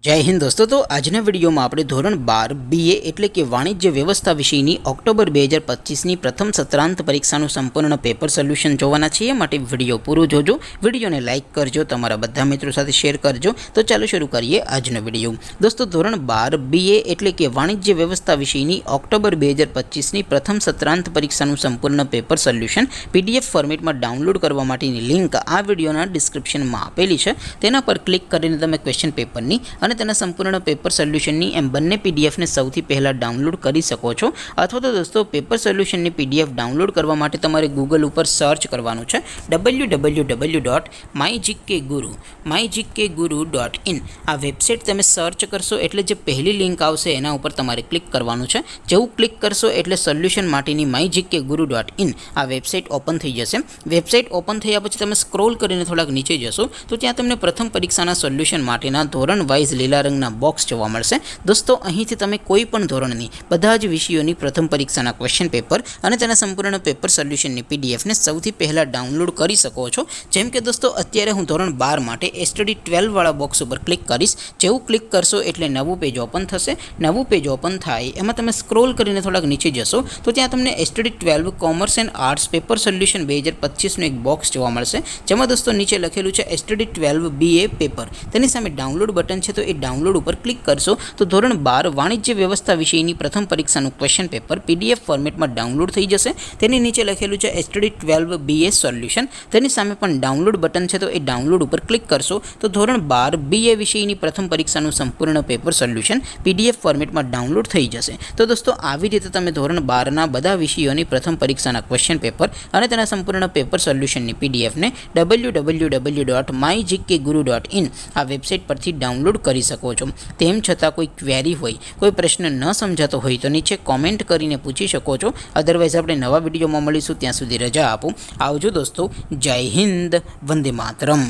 जय हिंद दोस्तों। तो आजना विडियो में આપણે ધોરણ 12 BA એટલે કે વાણિજ્ય વ્યવસ્થા વિષયની ઓક્ટોબર 2025 ની પ્રથમ સત્રાંત પરીક્ષાનું સંપૂર્ણ પેપર સોલ્યુશન જોવાના છીએ। માટે વિડિયો પૂરો જોજો, વિડિયોને લાઈક કરજો, તમારા બધા મિત્રો સાથે શેર કરજો। તો ચાલો શરૂ કરીએ આજનો વિડિયો। દોસ્તો ધોરણ 12 BA એટલે કે વાણિજ્ય વ્યવસ્થા વિષયની ઓક્ટોબર 2025 ની પ્રથમ સત્રાંત પરીક્ષાનું સંપૂર્ણ પેપર સોલ્યુશન PDF ફોર્મેટમાં ડાઉનલોડ કરવા માટેની લિંક આ વિડિયોના ડિસ્ક્રિપ્શનમાં આપેલી છે। તેના પર ક્લિક કરીને તમે ક્વેશ્ચન પેપરની અને તેના સંપૂર્ણ પેપર સોલ્યુશનની એમ બંને PDF ને સૌથી પહેલા ડાઉનલોડ કરી શકો છો। અથવા તો દોસ્તો પેપર સોલ્યુશનની PDF ડાઉનલોડ કરવા માટે તમારે ગૂગલ ઉપર સર્ચ કરવાનું છે www.mygkguru.in। આ વેબસાઇટ તમે સર્ચ કરશો એટલે જે પહેલી લિંક આવશે એના ઉપર તમારે ક્લિક કરવાનું છે। જેવું ક્લિક કરશો એટલે સોલ્યુશન માટેની mygkguru.in આ વેબસાઇટ ઓપન થઈ જશે। વેબસાઇટ ઓપન થયા પછી તમે સ્ક્રોલ કરીને થોડાક નીચે જશો તો ત્યાં તમને પ્રથમ પરીક્ષાના સોલ્યુશન માટેના ધોરણ વાઇઝ લીલા રંગના બોક્સ જોવા મળશે। દોસ્તો અહીંથી તમે કોઈ પણ ધોરણની બધા જ વિષયોની પ્રથમ પરીક્ષાના ક્વેશ્ચન પેપર અને તેના સંપૂર્ણ પેપર સોલ્યુશનની PDF ને સૌથી પહેલા ડાઉનલોડ કરી શકો છો। જેમ કે દોસ્તો અત્યારે હું ધોરણ 12 માટે STD 12 વાળા બોક્સ ઉપર ક્લિક કરીશ। જેવું ક્લિક કરશો એટલે નવું પેજ ઓપન થશે। નવું પેજ ઓપન થાય એમાં તમે સ્ક્રોલ કરીને થોડાક નીચે જશો તો ત્યાં તમને STD 12 commerce and arts paper solution 2025 નું એક બોક્સ જોવા મળશે। જેમાં દોસ્તો નીચે લખેલું છે STD 12 BA પેપર। તેની સામે ડાઉનલોડ બટન છે તો એ ડાઉનલોડ ઉપર ક્લિક કરશો તો ધોરણ 12 વાણિજ્ય વ્યવસ્થા વિષયની પ્રથમ પરીક્ષાનું ક્વેશ્ચન પેપર PDF ફોર્મેટમાં ડાઉનલોડ થઈ જશે। તેની નીચે લખેલું છે STD 12 BA સોલ્યુશન। તેની સામે પણ ડાઉનલોડ બટન છે તો એ ડાઉનલોડ ઉપર ક્લિક કરશો તો ધોરણ 12 BA વિષયની પ્રથમ પરીક્ષાનું સંપૂર્ણ પેપર સોલ્યુશન PDF ફોર્મેટમાં ડાઉનલોડ થઈ જશે। તો દોસ્તો આવી રીતે તમે ધોરણ 12 ના બધા વિષયોની પ્રથમ પરીક્ષાના ક્વેશ્ચન પેપર અને તેના સંપૂર્ણ પેપર સોલ્યુશનની PDF ને www.mygkguru.in આ વેબસાઇટ પરથી ડાઉનલોડ કરી શકો છો। તેમ છતાં કોઈ ક્વેરી હોય, કોઈ પ્રશ્ન ન સમજાતો હોય તો નીચે કોમેન્ટ કરીને પૂછી શકો છો। અધરવાઇઝ આપણે નવા વિડીયોમાં મળીશું, ત્યાં સુધી રજા આપો। આવજો દોસ્તો, જય હિન્દ, વંદે માતરમ।